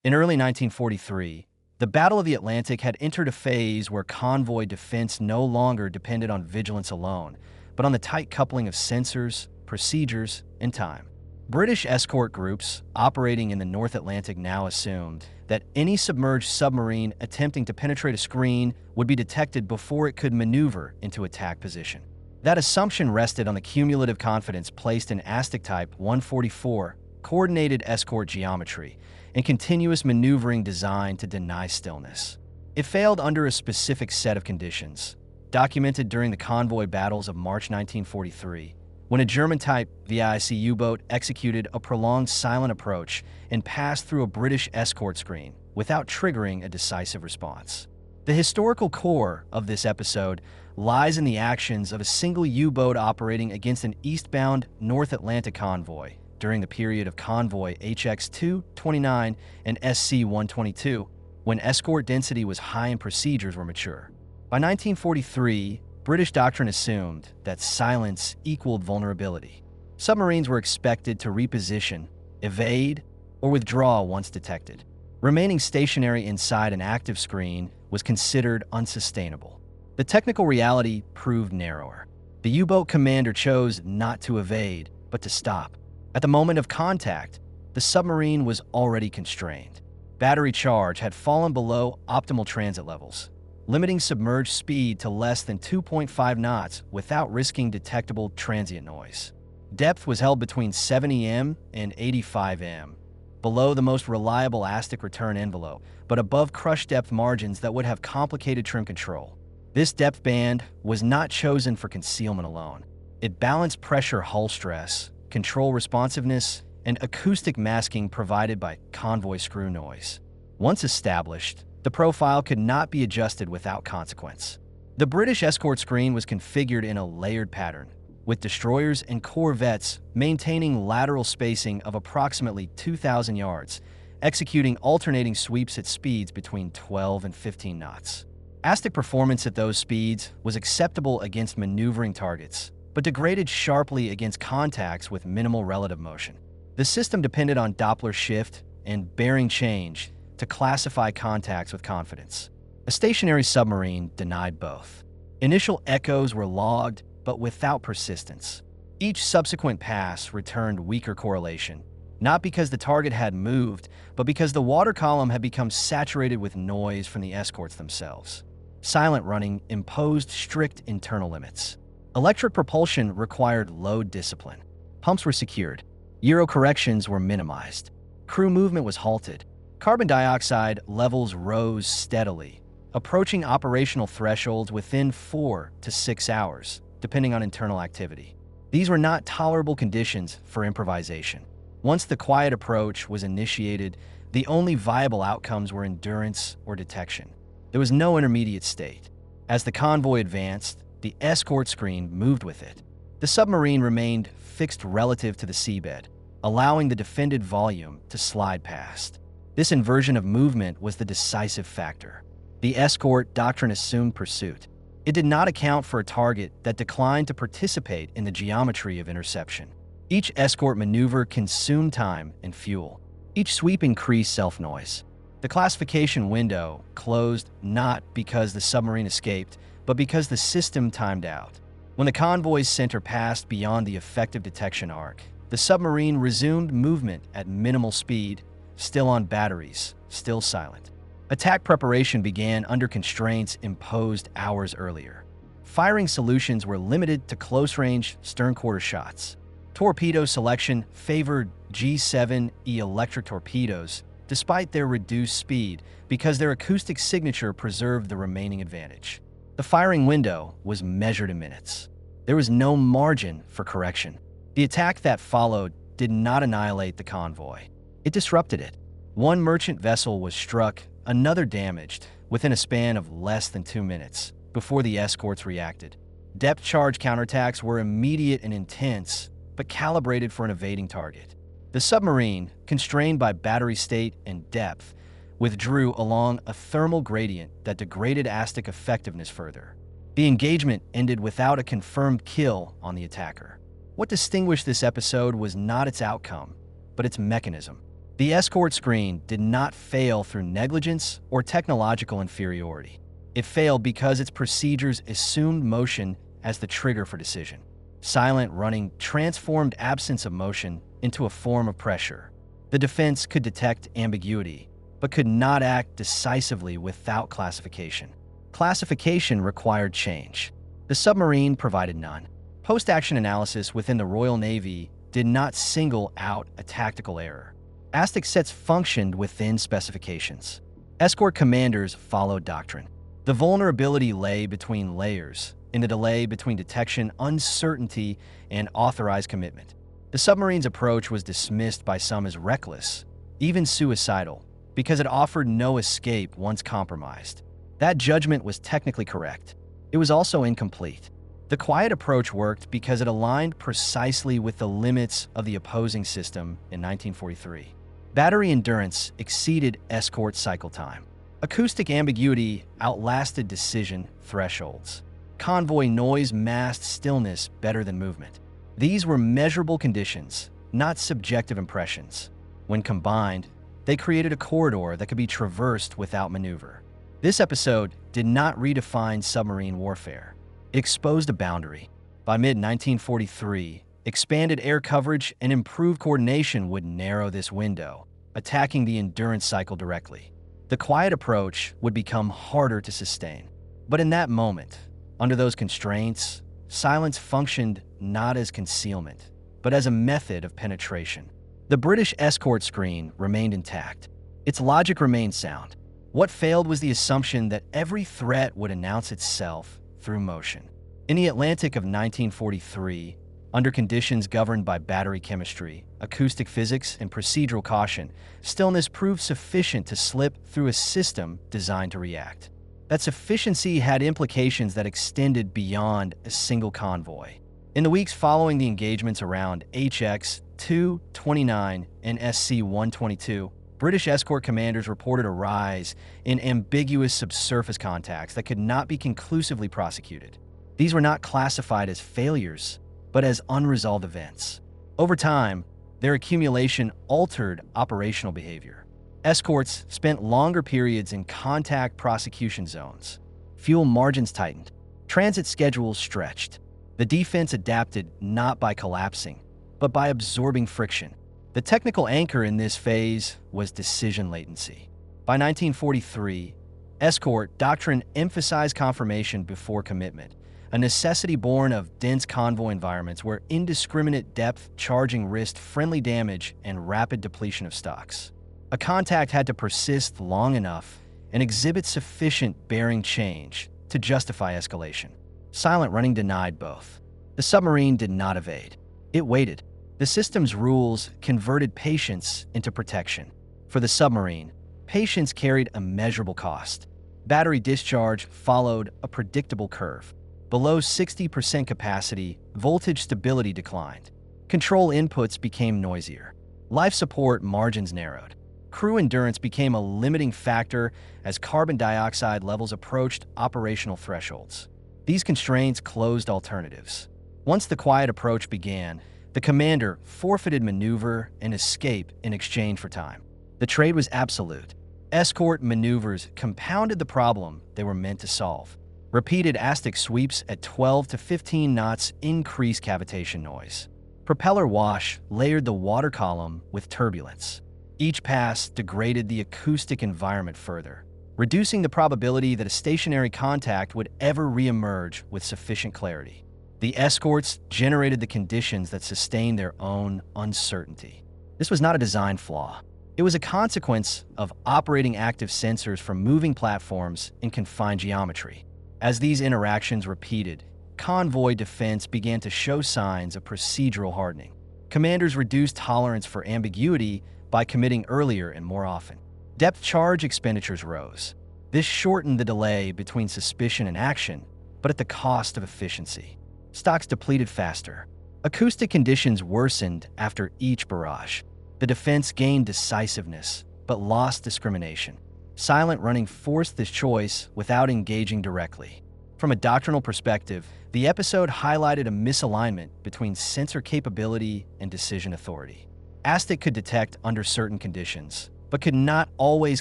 In early 1943, the Battle of the Atlantic had entered a phase where convoy defense no longer depended on vigilance alone, but on the tight coupling of sensors, procedures, and time. British escort groups operating in the North Atlantic now assumed that any submerged submarine attempting to penetrate a screen would be detected before it could maneuver into attack position. That assumption rested on the cumulative confidence placed in ASTIC Type 144 coordinated escort geometry and continuous maneuvering designed to deny stillness. It failed under a specific set of conditions, documented during the convoy battles of March 1943, when a German-type VIC U-boat executed a prolonged silent approach and passed through a British escort screen without triggering a decisive response. The historical core of this episode lies in the actions of a single U-boat operating against an eastbound North Atlantic convoy during the period of convoy HX-229 and SC-122, when escort density was high and procedures were mature. By 1943, British doctrine assumed that silence equaled vulnerability. Submarines were expected to reposition, evade, or withdraw once detected. Remaining stationary inside an active screen was considered unsustainable. The technical reality proved narrower. The U-boat commander chose not to evade, but to stop. At the moment of contact, the submarine was already constrained. Battery charge had fallen below optimal transit levels, limiting submerged speed to less than 2.5 knots without risking detectable transient noise. Depth was held between 70 m and 85 m, below the most reliable ASTIC return envelope, but above crush depth margins that would have complicated trim control. This depth band was not chosen for concealment alone. It balanced pressure hull stress, control responsiveness, and acoustic masking provided by convoy screw noise. Once established, the profile could not be adjusted without consequence. The British escort screen was configured in a layered pattern, with destroyers and corvettes maintaining lateral spacing of approximately 2,000 yards, executing alternating sweeps at speeds between 12 and 15 knots. ASTIC performance at those speeds was acceptable against maneuvering targets, but degraded sharply against contacts with minimal relative motion. The system depended on Doppler shift and bearing change to classify contacts with confidence. A stationary submarine denied both. Initial echoes were logged, but without persistence. Each subsequent pass returned weaker correlation, not because the target had moved, but because the water column had become saturated with noise from the escorts themselves. Silent running imposed strict internal limits. Electric propulsion required load discipline. Pumps were secured. Gyro corrections were minimized. Crew movement was halted. Carbon dioxide levels rose steadily, approaching operational thresholds within 4 to 6 hours, depending on internal activity. These were not tolerable conditions for improvisation. Once the quiet approach was initiated, the only viable outcomes were endurance or detection. There was no intermediate state. As the convoy advanced, the escort screen moved with it. The submarine remained fixed relative to the seabed, allowing the defended volume to slide past. This inversion of movement was the decisive factor. The escort doctrine assumed pursuit. It did not account for a target that declined to participate in the geometry of interception. Each escort maneuver consumed time and fuel. Each sweep increased self-noise. The classification window closed not because the submarine escaped, but because the system timed out. When the convoy's center passed beyond the effective detection arc, the submarine resumed movement at minimal speed, still on batteries, still silent. Attack preparation began under constraints imposed hours earlier. Firing solutions were limited to close-range stern-quarter shots. Torpedo selection favored G7E electric torpedoes, despite their reduced speed, because their acoustic signature preserved the remaining advantage. The firing window was measured in minutes. There was no margin for correction. The attack that followed did not annihilate the convoy. It disrupted it. One merchant vessel was struck, another damaged, within a span of less than 2 minutes, before the escorts reacted. Depth charge counterattacks were immediate and intense, but calibrated for an evading target. The submarine, constrained by battery state and depth, withdrew along a thermal gradient that degraded ASTIC effectiveness further. The engagement ended without a confirmed kill on the attacker. What distinguished this episode was not its outcome, but its mechanism. The Escort screen did not fail through negligence or technological inferiority. It failed because its procedures assumed motion as the trigger for decision. Silent running transformed absence of motion into a form of pressure. The defense could detect ambiguity, but could not act decisively without classification. Classification required change. The submarine provided none. Post-action analysis within the Royal Navy did not single out a tactical error. ASTIC sets functioned within specifications. Escort commanders followed doctrine. The vulnerability lay between layers, in the delay between detection, uncertainty, and authorized commitment. The submarine's approach was dismissed by some as reckless, even suicidal, because it offered no escape once compromised. That judgment was technically correct. It was also incomplete. The quiet approach worked because it aligned precisely with the limits of the opposing system in 1943. Battery endurance exceeded escort cycle time. Acoustic ambiguity outlasted decision thresholds. Convoy noise masked stillness better than movement. These were measurable conditions, not subjective impressions. When combined, they created a corridor that could be traversed without maneuver. This episode did not redefine submarine warfare. It exposed a boundary. By mid-1943, expanded air coverage and improved coordination would narrow this window, attacking the endurance cycle directly. The quiet approach would become harder to sustain. But in that moment, under those constraints, silence functioned not as concealment, but as a method of penetration. The British Escort screen remained intact. Its logic remained sound. What failed was the assumption that every threat would announce itself through motion. In the Atlantic of 1943, under conditions governed by battery chemistry, acoustic physics, and procedural caution, stillness proved sufficient to slip through a system designed to react. That sufficiency had implications that extended beyond a single convoy. In the weeks following the engagements around HX-229 and SC-122, British escort commanders reported a rise in ambiguous subsurface contacts that could not be conclusively prosecuted. These were not classified as failures, but as unresolved events. Over time, their accumulation altered operational behavior. Escorts spent longer periods in contact prosecution zones. Fuel margins tightened. Transit schedules stretched. The defense adapted not by collapsing, but by absorbing friction. The technical anchor in this phase was decision latency. By 1943, Escort doctrine emphasized confirmation before commitment, a necessity born of dense convoy environments where indiscriminate depth charging risked friendly damage and rapid depletion of stocks. A contact had to persist long enough and exhibit sufficient bearing change to justify escalation. Silent running denied both. The submarine did not evade. It waited. The system's rules converted patience into protection. For the submarine, patience carried a measurable cost. Battery discharge followed a predictable curve. Below 60% capacity, voltage stability declined. Control inputs became noisier. Life support margins narrowed. Crew endurance became a limiting factor as carbon dioxide levels approached operational thresholds. These constraints closed alternatives. Once the quiet approach began, the commander forfeited maneuver and escape in exchange for time. The trade was absolute. Escort maneuvers compounded the problem they were meant to solve. Repeated ASTIC sweeps at 12 to 15 knots increased cavitation noise. Propeller wash layered the water column with turbulence. Each pass degraded the acoustic environment further, reducing the probability that a stationary contact would ever reemerge with sufficient clarity. The escorts generated the conditions that sustained their own uncertainty. This was not a design flaw. It was a consequence of operating active sensors from moving platforms in confined geometry. As these interactions repeated, convoy defense began to show signs of procedural hardening. Commanders reduced tolerance for ambiguity by committing earlier and more often. Depth charge expenditures rose. This shortened the delay between suspicion and action, but at the cost of efficiency. Stocks depleted faster. Acoustic conditions worsened after each barrage. The defense gained decisiveness, but lost discrimination. Silent running forced this choice without engaging directly. From a doctrinal perspective, the episode highlighted a misalignment between sensor capability and decision authority. ASTIC could detect under certain conditions, but could not always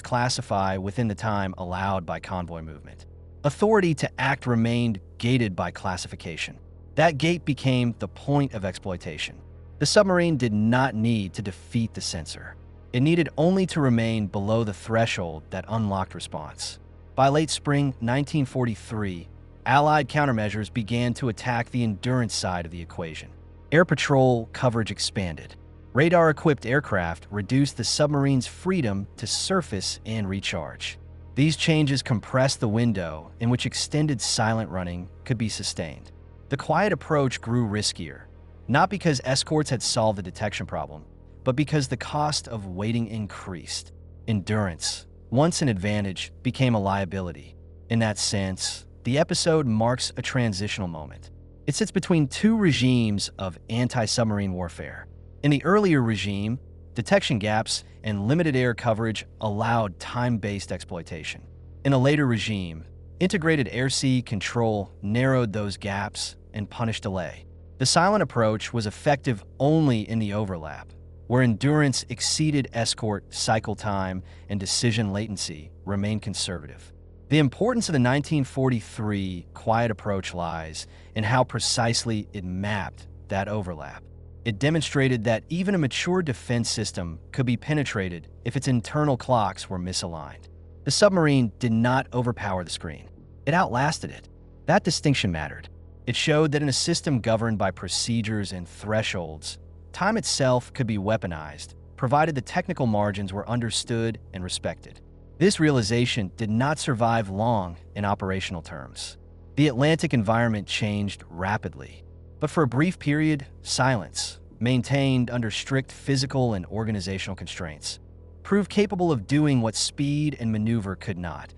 classify within the time allowed by convoy movement. Authority to act remained gated by classification. That gate became the point of exploitation. The submarine did not need to defeat the sensor. It needed only to remain below the threshold that unlocked response. By late spring 1943, Allied countermeasures began to attack the endurance side of the equation. Air patrol coverage expanded. Radar-equipped aircraft reduced the submarine's freedom to surface and recharge. These changes compressed the window in which extended silent running could be sustained. The quiet approach grew riskier, not because escorts had solved the detection problem, but because the cost of waiting increased. Endurance, once an advantage, became a liability. In that sense, the episode marks a transitional moment. It sits between two regimes of anti-submarine warfare. In the earlier regime, detection gaps and limited air coverage allowed time-based exploitation. In a later regime, integrated air-sea control narrowed those gaps and punished delay. The silent approach was effective only in the overlap, where endurance exceeded escort cycle time and decision latency remained conservative. The importance of the 1943 quiet approach lies in how precisely it mapped that overlap. It demonstrated that even a mature defense system could be penetrated if its internal clocks were misaligned. The submarine did not overpower the screen. It outlasted it. That distinction mattered. It showed that in a system governed by procedures and thresholds, time itself could be weaponized, provided the technical margins were understood and respected. This realization did not survive long in operational terms. The Atlantic environment changed rapidly, but for a brief period, silence, maintained under strict physical and organizational constraints, proved capable of doing what speed and maneuver could not,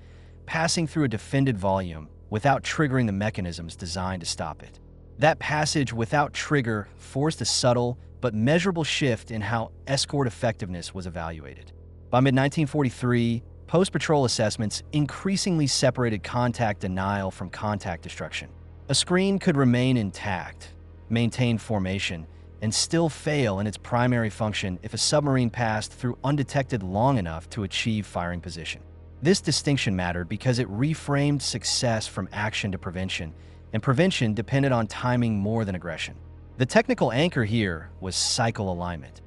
passing through a defended volume without triggering the mechanisms designed to stop it. That passage without trigger forced a subtle but measurable shift in how escort effectiveness was evaluated. By mid-1943, post-patrol assessments increasingly separated contact denial from contact destruction. A screen could remain intact, maintain formation, and still fail in its primary function if a submarine passed through undetected long enough to achieve firing position. This distinction mattered because it reframed success from action to prevention, and prevention depended on timing more than aggression. The technical anchor here was cycle alignment.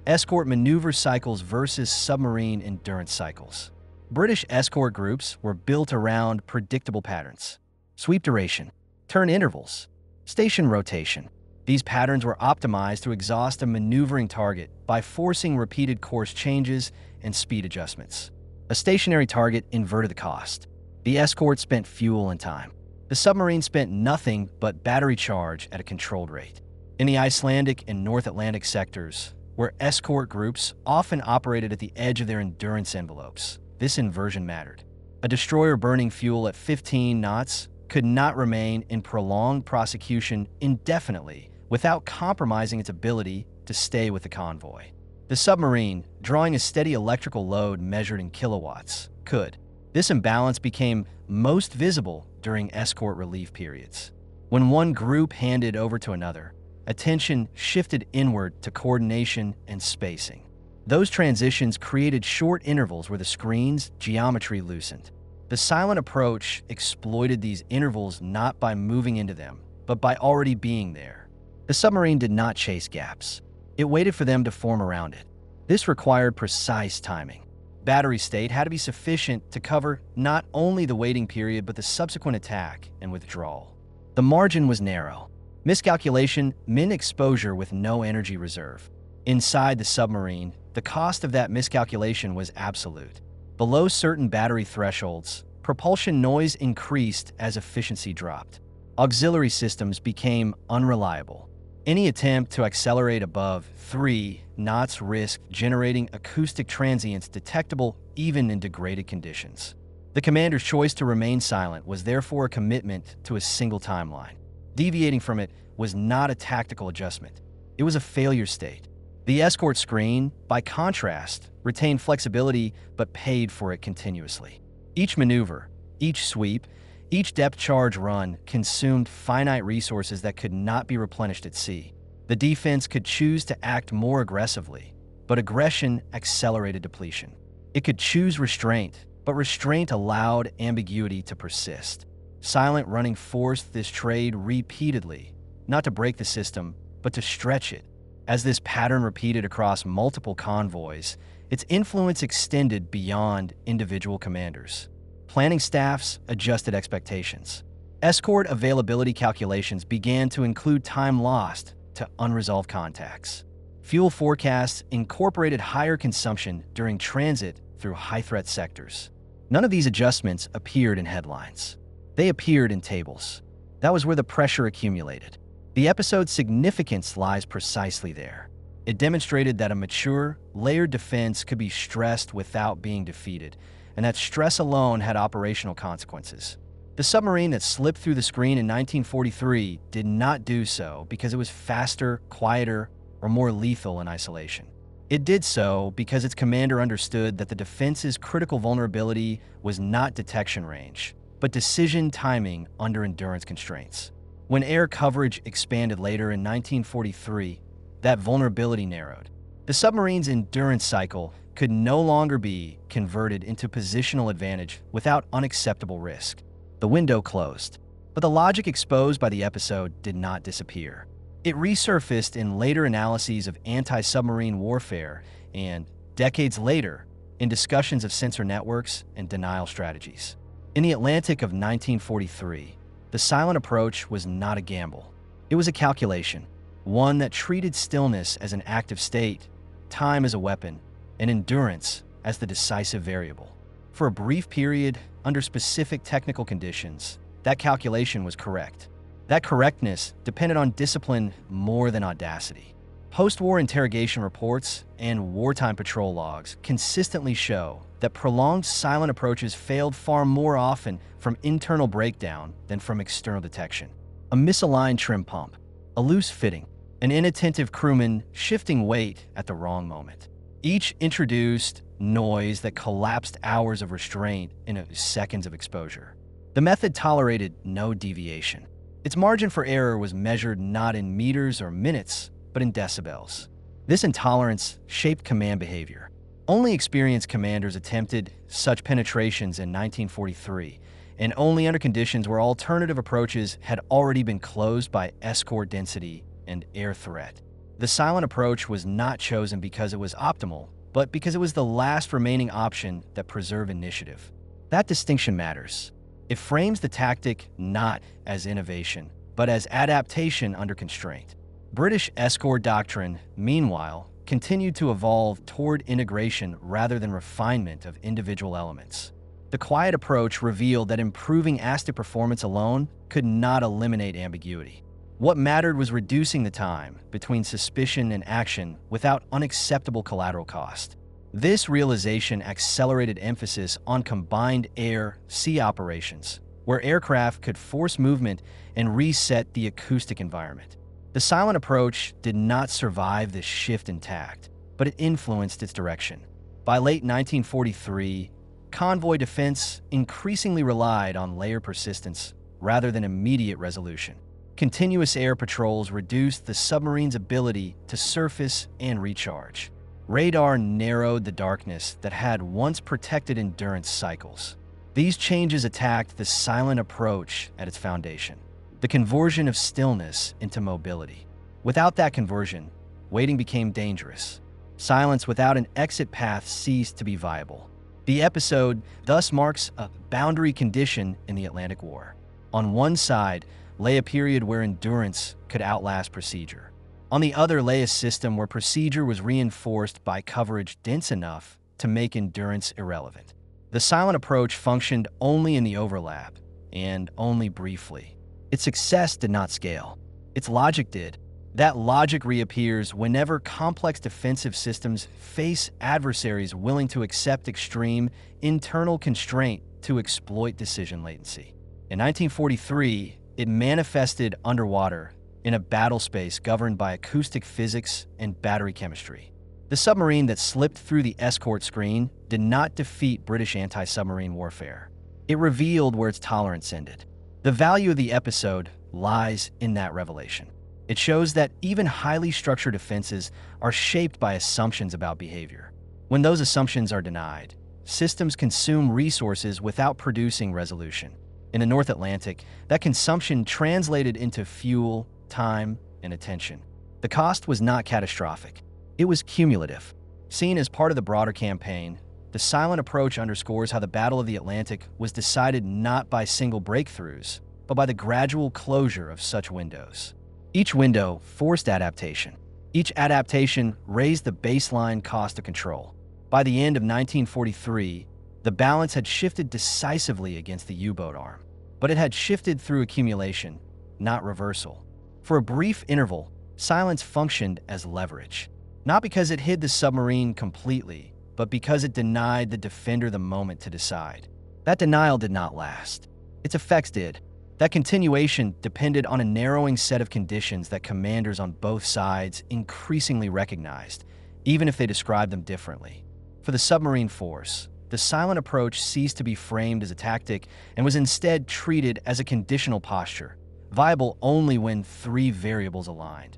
Escort maneuver cycles versus submarine endurance cycles. British escort groups were built around predictable patterns: sweep duration, turn intervals, station rotation. These patterns were optimized to exhaust a maneuvering target by forcing repeated course changes and speed adjustments. A stationary target inverted the cost. The escort spent fuel and time. The submarine spent nothing but battery charge at a controlled rate. In the Icelandic and North Atlantic sectors, where escort groups often operated at the edge of their endurance envelopes, this inversion mattered. A destroyer burning fuel at 15 knots could not remain in prolonged prosecution indefinitely without compromising its ability to stay with the convoy. The submarine, drawing a steady electrical load measured in kilowatts, could. This imbalance became most visible during escort relief periods. When one group handed over to another, attention shifted inward to coordination and spacing. Those transitions created short intervals where the screen's geometry loosened. The silent approach exploited these intervals not by moving into them, but by already being there. The submarine did not chase gaps. It waited for them to form around it. This required precise timing. Battery state had to be sufficient to cover not only the waiting period but the subsequent attack and withdrawal. The margin was narrow. Miscalculation meant exposure with no energy reserve. Inside the submarine, the cost of that miscalculation was absolute. Below certain battery thresholds, propulsion noise increased as efficiency dropped. Auxiliary systems became unreliable. Any attempt to accelerate above 3 knots risked generating acoustic transients detectable even in degraded conditions. The commander's choice to remain silent was therefore a commitment to a single timeline. Deviating from it was not a tactical adjustment. It was a failure state. The escort screen, by contrast, retained flexibility but paid for it continuously. Each maneuver, each sweep, each depth charge run consumed finite resources that could not be replenished at sea. The defense could choose to act more aggressively, but aggression accelerated depletion. It could choose restraint, but restraint allowed ambiguity to persist. Silent running forced this trade repeatedly, not to break the system, but to stretch it. As this pattern repeated across multiple convoys, its influence extended beyond individual commanders. Planning staffs adjusted expectations. Escort availability calculations began to include time lost to unresolved contacts. Fuel forecasts incorporated higher consumption during transit through high-threat sectors. None of these adjustments appeared in headlines. They appeared in tables. That was where the pressure accumulated. The episode's significance lies precisely there. It demonstrated that a mature, layered defense could be stressed without being defeated, and that stress alone had operational consequences. The submarine that slipped through the screen in 1943 did not do so because it was faster, quieter, or more lethal in isolation. It did so because its commander understood that the defense's critical vulnerability was not detection range, but decision timing under endurance constraints. When air coverage expanded later in 1943, that vulnerability narrowed. The submarine's endurance cycle could no longer be converted into positional advantage without unacceptable risk. The window closed, but the logic exposed by the episode did not disappear. It resurfaced in later analyses of anti-submarine warfare and, decades later, in discussions of sensor networks and denial strategies. In the Atlantic of 1943, the silent approach was not a gamble. It was a calculation, one that treated stillness as an active state, time as a weapon, and endurance as the decisive variable. For a brief period, under specific technical conditions, that calculation was correct. That correctness depended on discipline more than audacity. Post-war interrogation reports and wartime patrol logs consistently show that prolonged silent approaches failed far more often from internal breakdown than from external detection. A misaligned trim pump, a loose fitting, an inattentive crewman shifting weight at the wrong moment. Each introduced noise that collapsed hours of restraint into seconds of exposure. The method tolerated no deviation. Its margin for error was measured not in meters or minutes, but in decibels. This intolerance shaped command behavior. Only experienced commanders attempted such penetrations in 1943, and only under conditions where alternative approaches had already been closed by escort density and air threat. The silent approach was not chosen because it was optimal, but because it was the last remaining option that preserved initiative. That distinction matters. It frames the tactic not as innovation, but as adaptation under constraint. British Escort doctrine, meanwhile, continued to evolve toward integration rather than refinement of individual elements. The quiet approach revealed that improving ASTIC performance alone could not eliminate ambiguity. What mattered was reducing the time between suspicion and action without unacceptable collateral cost. This realization accelerated emphasis on combined air-sea operations, where aircraft could force movement and reset the acoustic environment. The silent approach did not survive this shift intact, but it influenced its direction. By late 1943, convoy defense increasingly relied on layer persistence rather than immediate resolution. Continuous air patrols reduced the submarine's ability to surface and recharge. Radar narrowed the darkness that had once protected endurance cycles. These changes attacked the silent approach at its foundation, the conversion of stillness into mobility. Without that conversion, waiting became dangerous. Silence without an exit path ceased to be viable. The episode thus marks a boundary condition in the Atlantic War. On one side lay a period where endurance could outlast procedure. On the other lay a system where procedure was reinforced by coverage dense enough to make endurance irrelevant. The silent approach functioned only in the overlap, and only briefly. Its success did not scale. Its logic did. That logic reappears whenever complex defensive systems face adversaries willing to accept extreme internal constraint to exploit decision latency. In 1943, it manifested underwater in a battle space governed by acoustic physics and battery chemistry. The submarine that slipped through the Escort screen did not defeat British anti-submarine warfare. It revealed where its tolerance ended. The value of the episode lies in that revelation. It shows that even highly structured defenses are shaped by assumptions about behavior. When those assumptions are denied, systems consume resources without producing resolution. In the North Atlantic, that consumption translated into fuel, time, and attention. The cost was not catastrophic. It was cumulative. Seen as part of the broader campaign, the silent approach underscores how the Battle of the Atlantic was decided not by single breakthroughs, but by the gradual closure of such windows. Each window forced adaptation. Each adaptation raised the baseline cost of control. By the end of 1943, the balance had shifted decisively against the U-boat arm, but it had shifted through accumulation, not reversal. For a brief interval, silence functioned as leverage, not because it hid the submarine completely, but because it denied the defender the moment to decide. That denial did not last. Its effects did. That continuation depended on a narrowing set of conditions that commanders on both sides increasingly recognized, even if they described them differently. For the submarine force, the silent approach ceased to be framed as a tactic and was instead treated as a conditional posture, viable only when three variables aligned: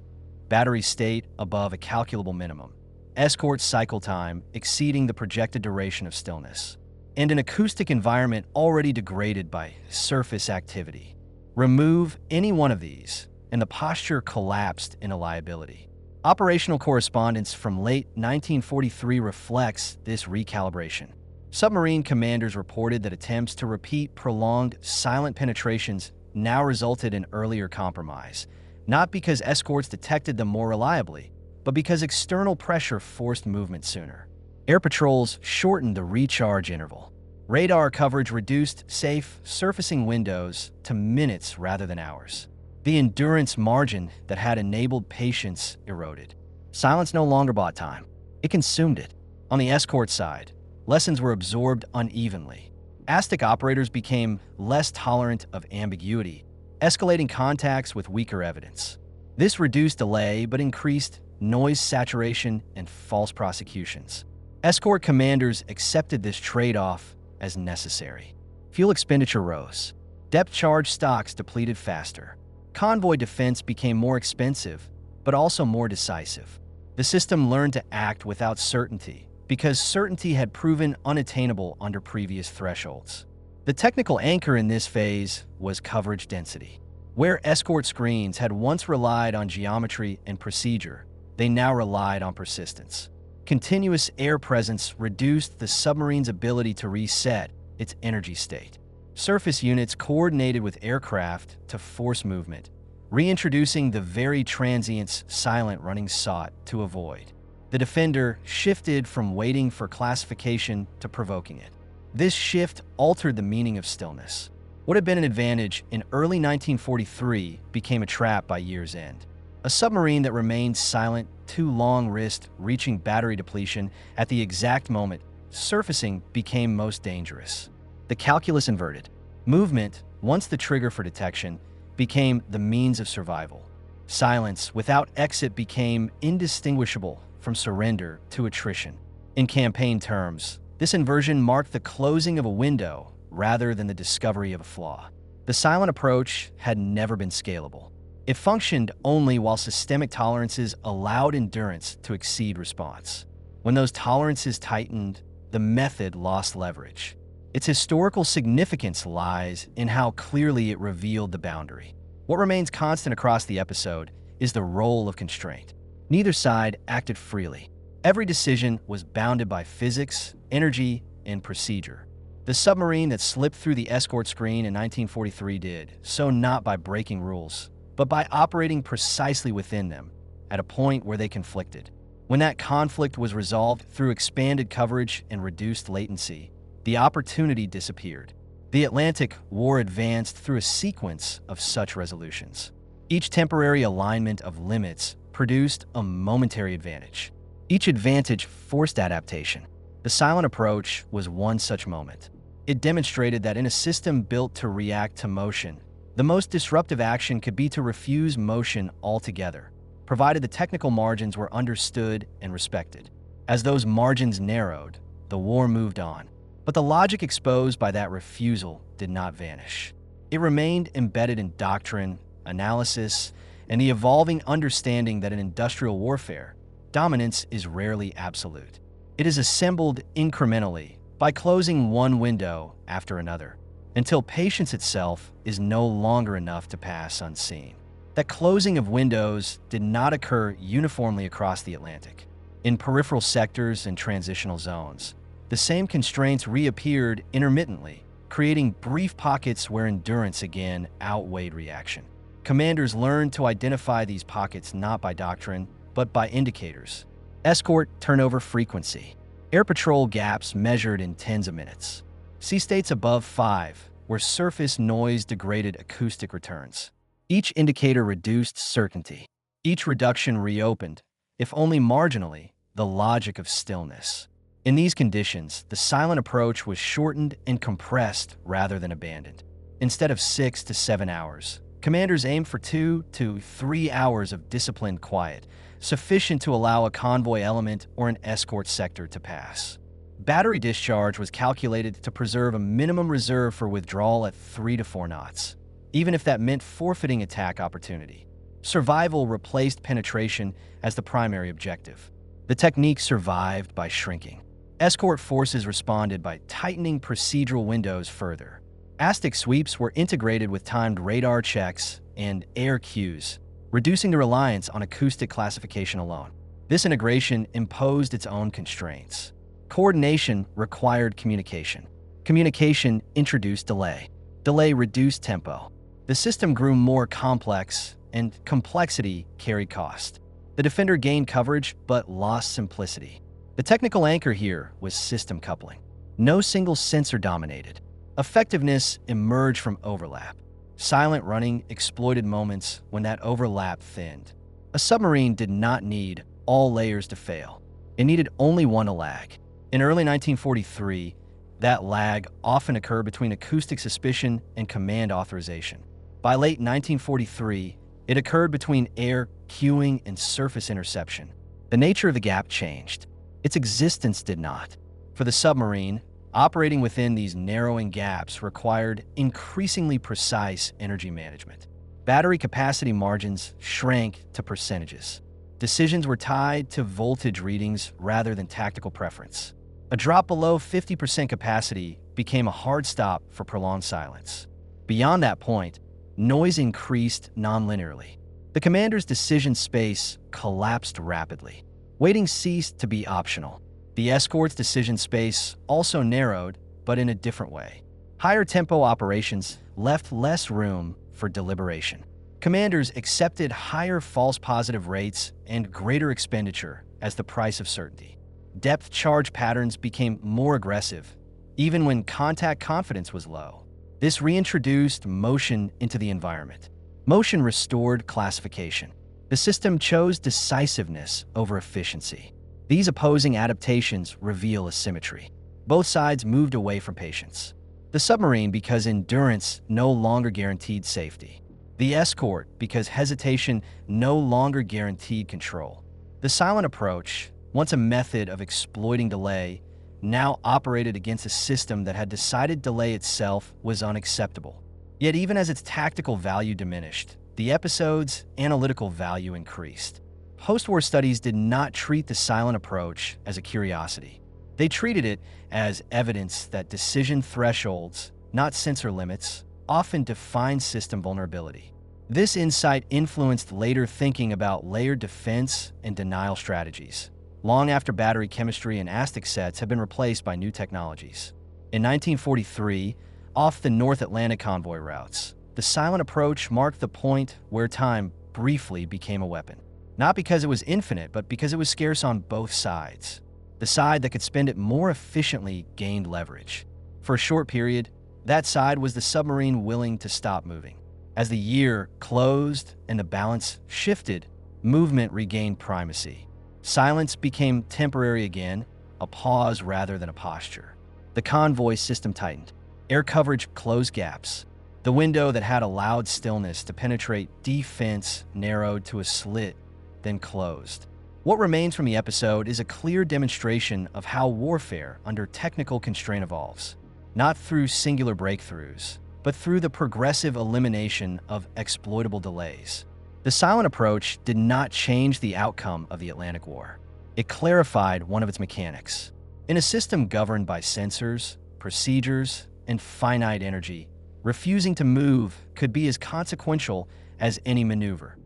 battery state above a calculable minimum, escort cycle time exceeding the projected duration of stillness, and an acoustic environment already degraded by surface activity. Remove any one of these, and the posture collapsed into liability. Operational correspondence from late 1943 reflects this recalibration. Submarine commanders reported that attempts to repeat prolonged, silent penetrations now resulted in earlier compromise, not because escorts detected them more reliably, but because external pressure forced movement sooner. Air patrols shortened the recharge interval. Radar coverage reduced safe, surfacing windows to minutes rather than hours. The endurance margin that had enabled patience eroded. Silence no longer bought time. It consumed it. On the escort side, lessons were absorbed unevenly. ASTIC operators became less tolerant of ambiguity, escalating contacts with weaker evidence. This reduced delay but increased noise saturation and false prosecutions. Escort commanders accepted this trade-off as necessary. Fuel expenditure rose. Depth charge stocks depleted faster. Convoy defense became more expensive, but also more decisive. The system learned to act without certainty because certainty had proven unattainable under previous thresholds. The technical anchor in this phase was coverage density. Where escort screens had once relied on geometry and procedure, they now relied on persistence. Continuous air presence reduced the submarine's ability to reset its energy state. Surface units coordinated with aircraft to force movement, reintroducing the very transients silent running sought to avoid. The defender shifted from waiting for classification to provoking it. This shift altered the meaning of stillness. What had been an advantage in early 1943 became a trap by year's end. A submarine that remained silent too long risked reaching battery depletion at the exact moment surfacing became most dangerous. The calculus inverted. Movement, once the trigger for detection, became the means of survival. Silence without exit became indistinguishable from surrender to attrition. In campaign terms, this inversion marked the closing of a window rather than the discovery of a flaw. The silent approach had never been scalable. It functioned only while systemic tolerances allowed endurance to exceed response. When those tolerances tightened, the method lost leverage. Its historical significance lies in how clearly it revealed the boundary. What remains constant across the episode is the role of constraint. Neither side acted freely. Every decision was bounded by physics, energy, and procedure. The submarine that slipped through the escort screen in 1943 did so not by breaking rules, but by operating precisely within them, at a point where they conflicted. When that conflict was resolved through expanded coverage and reduced latency, the opportunity disappeared. The Atlantic War advanced through a sequence of such resolutions. Each temporary alignment of limits produced a momentary advantage. Each advantage forced adaptation. The silent approach was one such moment. It demonstrated that in a system built to react to motion, the most disruptive action could be to refuse motion altogether, provided the technical margins were understood and respected. As those margins narrowed, the war moved on. But the logic exposed by that refusal did not vanish. It remained embedded in doctrine, analysis, and the evolving understanding that in industrial warfare, dominance is rarely absolute. It is assembled incrementally by closing one window after another, until patience itself is no longer enough to pass unseen. That closing of windows did not occur uniformly across the Atlantic. In peripheral sectors and transitional zones, the same constraints reappeared intermittently, creating brief pockets where endurance again outweighed reaction. Commanders learned to identify these pockets not by doctrine, but by indicators. Escort turnover frequency. Air patrol gaps measured in tens of minutes. Sea states above 5, where surface noise degraded acoustic returns. Each indicator reduced certainty. Each reduction reopened, if only marginally, the logic of stillness. In these conditions, the silent approach was shortened and compressed rather than abandoned. Instead of 6 to 7 hours, commanders aimed for 2 to 3 hours of disciplined quiet, sufficient to allow a convoy element or an escort sector to pass. Battery discharge was calculated to preserve a minimum reserve for withdrawal at 3 to 4 knots, even if that meant forfeiting attack opportunity. Survival replaced penetration as the primary objective. The technique survived by shrinking. Escort forces responded by tightening procedural windows further. ASTIC sweeps were integrated with timed radar checks and air cues, reducing the reliance on acoustic classification alone. This integration imposed its own constraints. Coordination required communication. Communication introduced delay. Delay reduced tempo. The system grew more complex, and complexity carried cost. The defender gained coverage but lost simplicity. The technical anchor here was system coupling. No single sensor dominated. Effectiveness emerged from overlap. Silent running exploited moments when that overlap thinned. A submarine did not need all layers to fail. It needed only one to lag. In early 1943, that lag often occurred between acoustic suspicion and command authorization. By late 1943, it occurred between air cueing and surface interception. The nature of the gap changed. Its existence did not. For the submarine, operating within these narrowing gaps required increasingly precise energy management. Battery capacity margins shrank to percentages. Decisions were tied to voltage readings rather than tactical preference. A drop below 50% capacity became a hard stop for prolonged silence. Beyond that point, noise increased nonlinearly. The commander's decision space collapsed rapidly. Waiting ceased to be optional. The escort's decision space also narrowed, but in a different way. Higher tempo operations left less room for deliberation. Commanders accepted higher false positive rates and greater expenditure as the price of certainty. Depth charge patterns became more aggressive, even when contact confidence was low. This reintroduced motion into the environment. Motion restored classification. The system chose decisiveness over efficiency. These opposing adaptations reveal asymmetry. Both sides moved away from patience. The submarine because endurance no longer guaranteed safety. The escort because hesitation no longer guaranteed control. The silent approach, once a method of exploiting delay, now operated against a system that had decided delay itself was unacceptable. Yet even as its tactical value diminished, the episode's analytical value increased. Post-war studies did not treat the silent approach as a curiosity. They treated it as evidence that decision thresholds, not sensor limits, often define system vulnerability. This insight influenced later thinking about layered defense and denial strategies, long after battery chemistry and ASTIC sets have been replaced by new technologies. In 1943, off the North Atlantic convoy routes, the silent approach marked the point where time briefly became a weapon. Not because it was infinite, but because it was scarce on both sides. The side that could spend it more efficiently gained leverage. For a short period, that side was the submarine willing to stop moving. As the year closed and the balance shifted, movement regained primacy. Silence became temporary again, a pause rather than a posture. The convoy system tightened. Air coverage closed gaps. The window that had allowed stillness to penetrate defense narrowed to a slit, then closed. What remains from the episode is a clear demonstration of how warfare under technical constraint evolves, not through singular breakthroughs, but through the progressive elimination of exploitable delays. The silent approach did not change the outcome of the Atlantic War. It clarified one of its mechanics. In a system governed by sensors, procedures, and finite energy, refusing to move could be as consequential as any maneuver,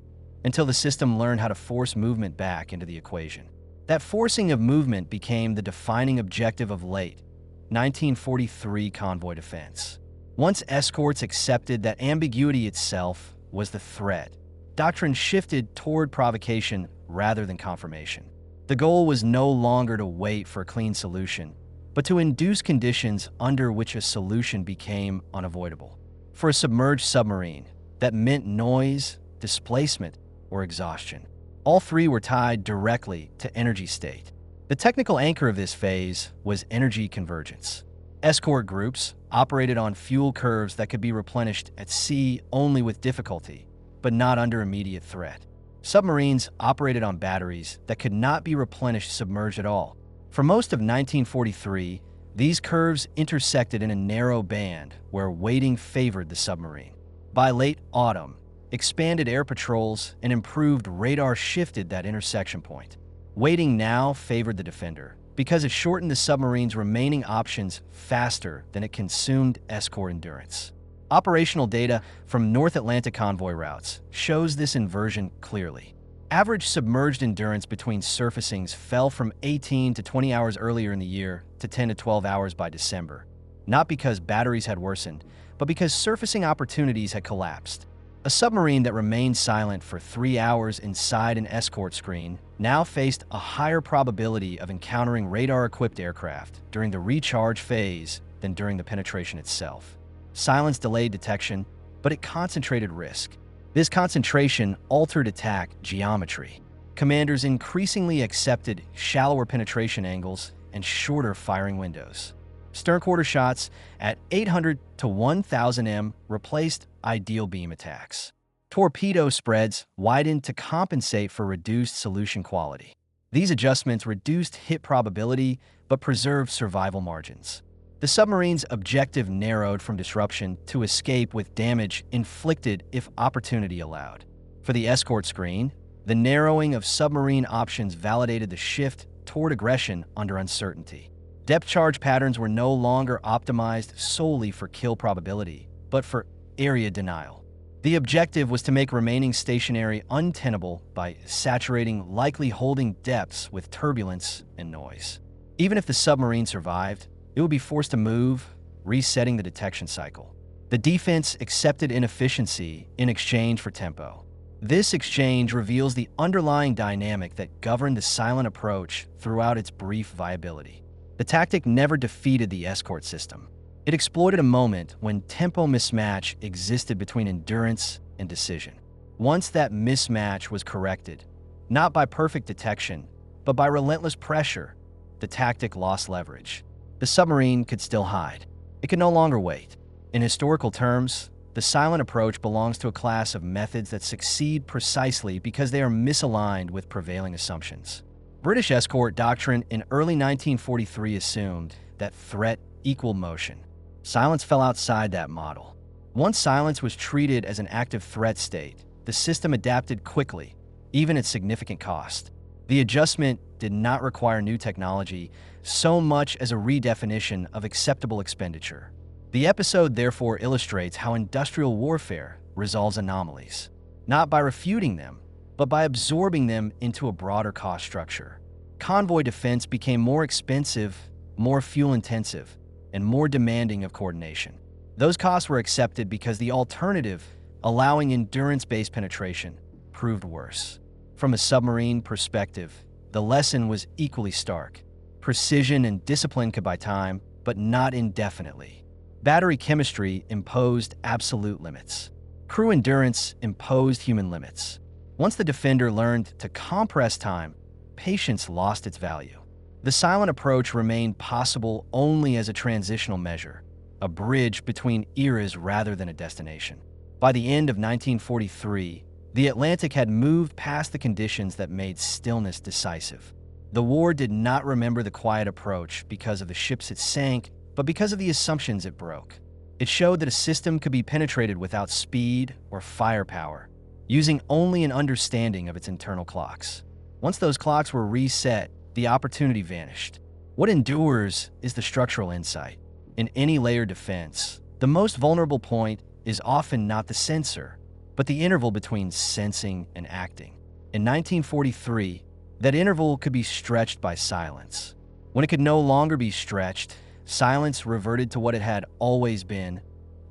until the system learned how to force movement back into the equation. That forcing of movement became the defining objective of late 1943 convoy defense. Once escorts accepted that ambiguity itself was the threat, doctrine shifted toward provocation rather than confirmation. The goal was no longer to wait for a clean solution, but to induce conditions under which a solution became unavoidable. For a submerged submarine, that meant noise, displacement, or exhaustion. All three were tied directly to energy state. The technical anchor of this phase was energy convergence. Escort groups operated on fuel curves that could be replenished at sea only with difficulty, but not under immediate threat. Submarines operated on batteries that could not be replenished submerged at all. For most of 1943, these curves intersected in a narrow band where waiting favored the submarine. By late autumn, expanded air patrols and improved radar shifted that intersection point. Waiting now favored the defender because it shortened the submarine's remaining options faster than it consumed escort endurance. Operational data from North Atlantic convoy routes shows this inversion clearly. Average submerged endurance between surfacings fell from 18 to 20 hours earlier in the year to 10 to 12 hours by December, not because batteries had worsened, but because surfacing opportunities had collapsed. A submarine that remained silent for 3 hours inside an escort screen now faced a higher probability of encountering radar-equipped aircraft during the recharge phase than during the penetration itself. Silence delayed detection, but it concentrated risk. This concentration altered attack geometry. Commanders increasingly accepted shallower penetration angles and shorter firing windows. Stern quarter shots at 800 to 1000 m replaced ideal beam attacks. Torpedo spreads widened to compensate for reduced solution quality. These adjustments reduced hit probability but preserved survival margins. The submarine's objective narrowed from disruption to escape with damage inflicted if opportunity allowed. For the escort screen, the narrowing of submarine options validated the shift toward aggression under uncertainty. Depth charge patterns were no longer optimized solely for kill probability, but for area denial. The objective was to make remaining stationary untenable by saturating likely holding depths with turbulence and noise. Even if the submarine survived, it would be forced to move, resetting the detection cycle. The defense accepted inefficiency in exchange for tempo. This exchange reveals the underlying dynamic that governed the silent approach throughout its brief viability. The tactic never defeated the escort system. It exploited a moment when tempo mismatch existed between endurance and decision. Once that mismatch was corrected, not by perfect detection, but by relentless pressure, the tactic lost leverage. The submarine could still hide. It could no longer wait. In historical terms, the silent approach belongs to a class of methods that succeed precisely because they are misaligned with prevailing assumptions. British escort doctrine in early 1943 assumed that threat equaled motion. Silence fell outside that model. Once silence was treated as an active threat state, the system adapted quickly, even at significant cost. The adjustment did not require new technology so much as a redefinition of acceptable expenditure. The episode therefore illustrates how industrial warfare resolves anomalies, not by refuting them, but by absorbing them into a broader cost structure. Convoy defense became more expensive, more fuel-intensive, and more demanding of coordination. Those costs were accepted because the alternative, allowing endurance-based penetration, proved worse. From a submarine perspective, the lesson was equally stark. Precision and discipline could buy time, but not indefinitely. Battery chemistry imposed absolute limits. Crew endurance imposed human limits. Once the defender learned to compress time, patience lost its value. The silent approach remained possible only as a transitional measure, a bridge between eras rather than a destination. By the end of 1943, the Atlantic had moved past the conditions that made stillness decisive. The war did not remember the quiet approach because of the ships it sank, but because of the assumptions it broke. It showed that a system could be penetrated without speed or firepower, using only an understanding of its internal clocks. Once those clocks were reset, the opportunity vanished. What endures is the structural insight. In any layered defense, the most vulnerable point is often not the sensor, but the interval between sensing and acting. In 1943, that interval could be stretched by silence. When it could no longer be stretched, silence reverted to what it had always been,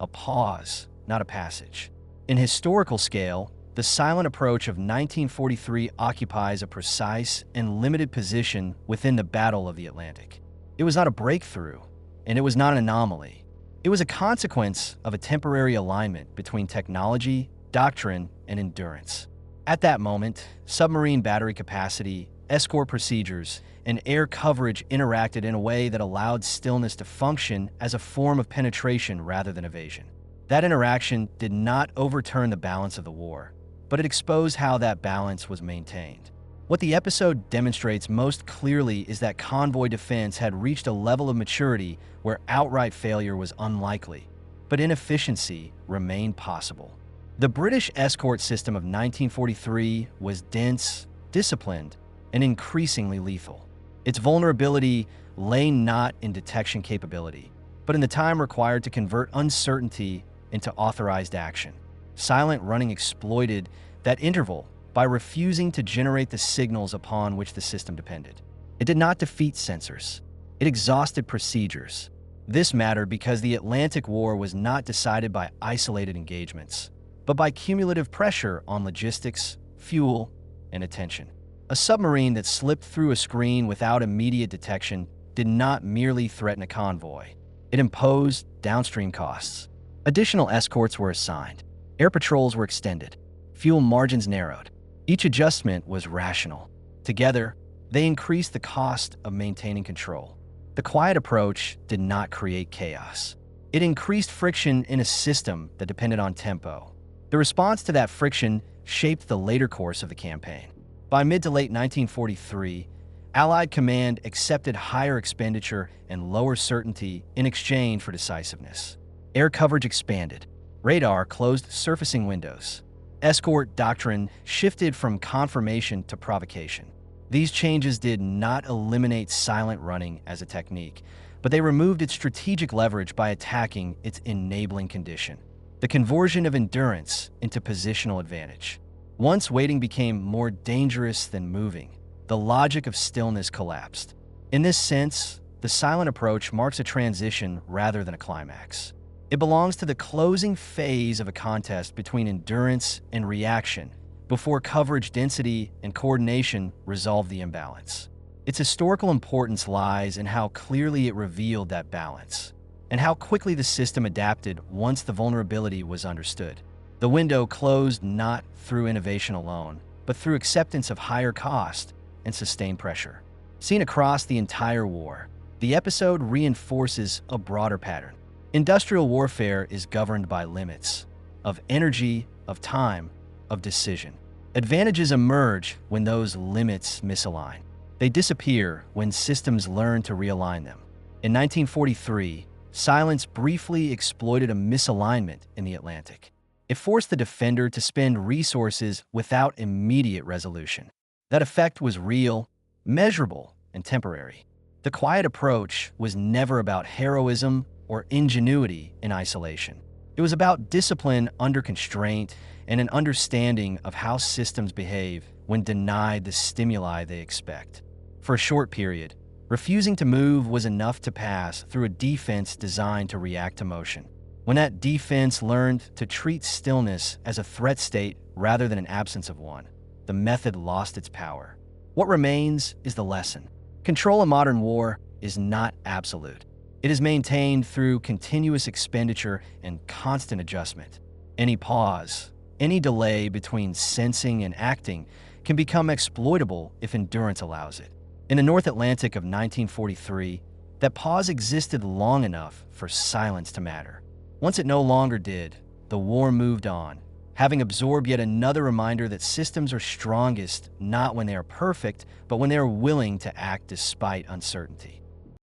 a pause, not a passage. In historical scale, the silent approach of 1943 occupies a precise and limited position within the Battle of the Atlantic. It was not a breakthrough, and it was not an anomaly. It was a consequence of a temporary alignment between technology, doctrine, and endurance. At that moment, submarine battery capacity, escort procedures, and air coverage interacted in a way that allowed stillness to function as a form of penetration rather than evasion. That interaction did not overturn the balance of the war, but it exposed how that balance was maintained. What the episode demonstrates most clearly is that convoy defense had reached a level of maturity where outright failure was unlikely, but inefficiency remained possible. The British escort system of 1943 was dense, disciplined, and increasingly lethal. Its vulnerability lay not in detection capability, but in the time required to convert uncertainty into authorized action. Silent running exploited that interval by refusing to generate the signals upon which the system depended. It did not defeat sensors. It exhausted procedures. This mattered because the Atlantic War was not decided by isolated engagements, but by cumulative pressure on logistics, fuel, and attention. A submarine that slipped through a screen without immediate detection did not merely threaten a convoy. It imposed downstream costs. Additional escorts were assigned. Air patrols were extended. Fuel margins narrowed. Each adjustment was rational. Together, they increased the cost of maintaining control. The quiet approach did not create chaos. It increased friction in a system that depended on tempo. The response to that friction shaped the later course of the campaign. By mid to late 1943, Allied command accepted higher expenditure and lower certainty in exchange for decisiveness. Air coverage expanded. Radar closed surfacing windows. Escort doctrine shifted from confirmation to provocation. These changes did not eliminate silent running as a technique, but they removed its strategic leverage by attacking its enabling condition, the conversion of endurance into positional advantage. Once waiting became more dangerous than moving, the logic of stillness collapsed. In this sense, the silent approach marks a transition rather than a climax. It belongs to the closing phase of a contest between endurance and reaction before coverage density and coordination resolve the imbalance. Its historical importance lies in how clearly it revealed that balance, and how quickly the system adapted once the vulnerability was understood. The window closed not through innovation alone, but through acceptance of higher cost and sustained pressure. Seen across the entire war, the episode reinforces a broader pattern. Industrial warfare is governed by limits of energy, of time, of decision. Advantages emerge when those limits misalign. They disappear when systems learn to realign them. In 1943, silence briefly exploited a misalignment in the Atlantic. It forced the defender to spend resources without immediate resolution. That effect was real, measurable, and temporary. The quiet approach was never about heroism or ingenuity in isolation. It was about discipline under constraint and an understanding of how systems behave when denied the stimuli they expect. For a short period, refusing to move was enough to pass through a defense designed to react to motion. When that defense learned to treat stillness as a threat state rather than an absence of one, the method lost its power. What remains is the lesson. Control in modern war is not absolute. It is maintained through continuous expenditure and constant adjustment. Any pause, any delay between sensing and acting can become exploitable if endurance allows it. In the North Atlantic of 1943, that pause existed long enough for silence to matter. Once it no longer did, the war moved on, having absorbed yet another reminder that systems are strongest not when they are perfect, but when they are willing to act despite uncertainty.